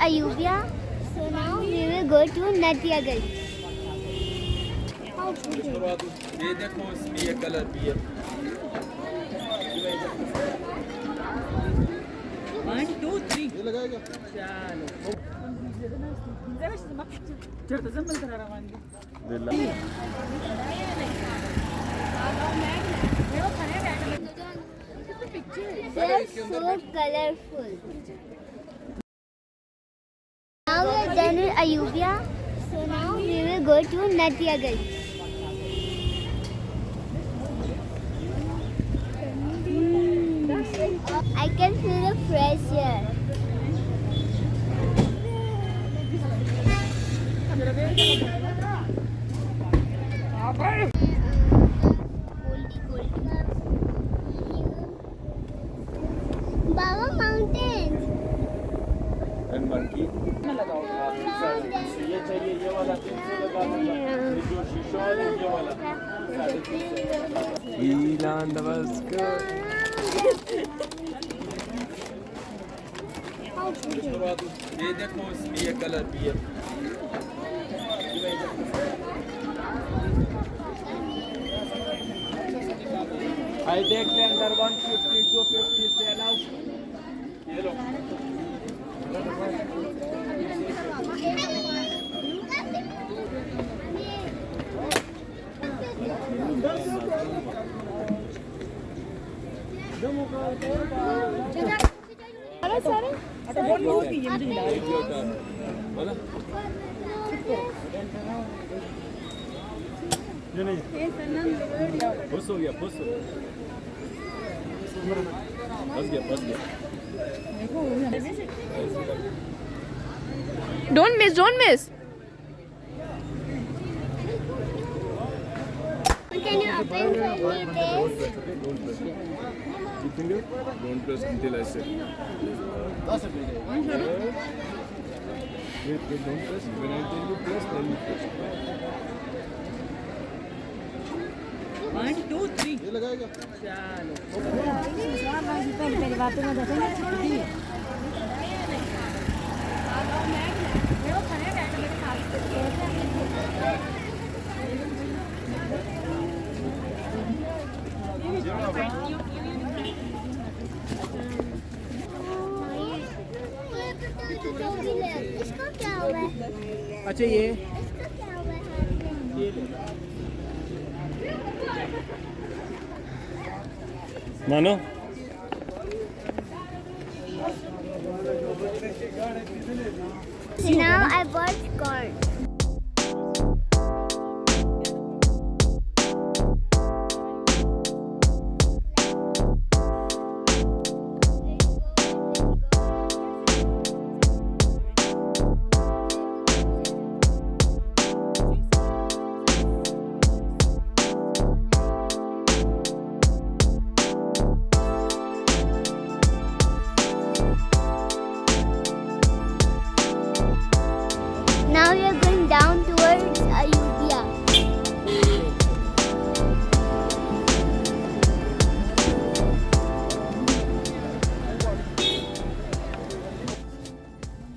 Ayubia. So now we will go to Nathiagali. ये देखो इसमें ये कलर भी है 1 2 3 ये लगाएगा चलो They're so colorful. Now we are done with Ayubia. So now we will go to Nathiagali. I can feel the fresh air. Baba mountains. And monkey ये चाहिए ये वाला 300 लगा दूंगा ये जो शीशा है ये वाला 350 ईलान दबस्को ये देखो इसमें ये कलर भी है आई देख ले अंदर 150 250 से अलाउ ये लो बस हो गया बस गया Don't miss. Can you open for me this? You can do it? Don't press until I say. Wait, don't press. When I tell you press, then you press. 1 2 3 ये लगाएगा इसका क्या हुआ है? अच्छा ये इसका क्या हुआ है? मानो Now I bought corn. Now we are going down towards Ayubia.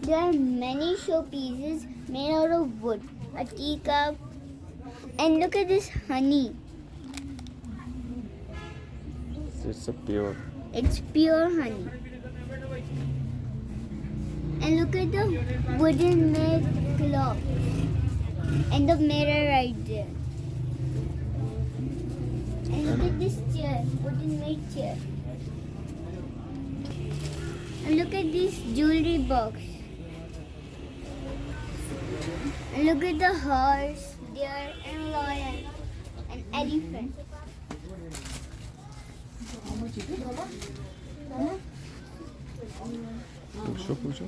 There are many showpieces made out of wood, a teacup, and look at this honey. It's a pure. It's pure honey. And look at the wooden made clock and the mirror right there. And look at this chair, wooden made chair. And look at this jewelry box. And look at the horse, deer, and lion, and elephant. पूछो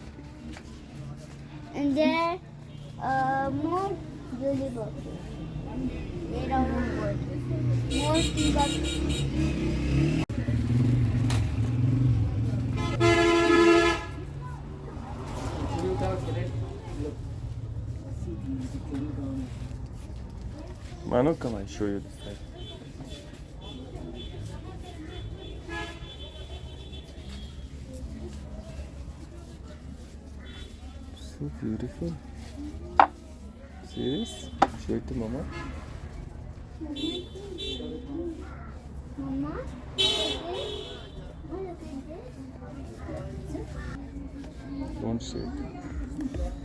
And there are more jewelry boxes made out of wood. More teacups. Manu, come I show you this side. So beautiful. Serious? Show it to Mama. Mama, Don't show it.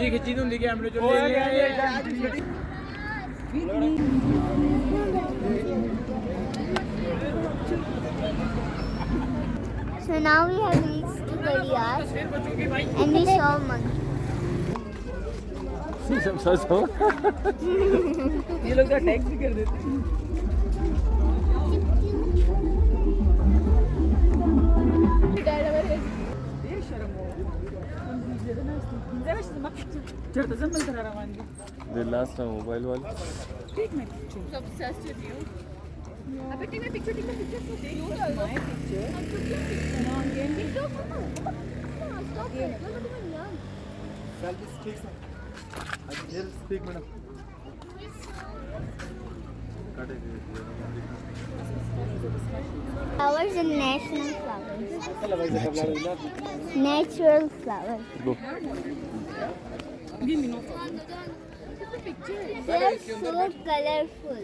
ये खिंची तो लेके हमने जो ले लिया So now we have reached to Galyat and we saw a monkey. ये लोग तो टैक्स भी कर देते हैं The last time mobile wall. Take my picture. So obsessed with you. Abhi take my picture. So take my picture. No, again. Stop it. Selfie stick. Here, speak, madam. Flowers and national flowers. Natural flowers. Go. They are so colorful.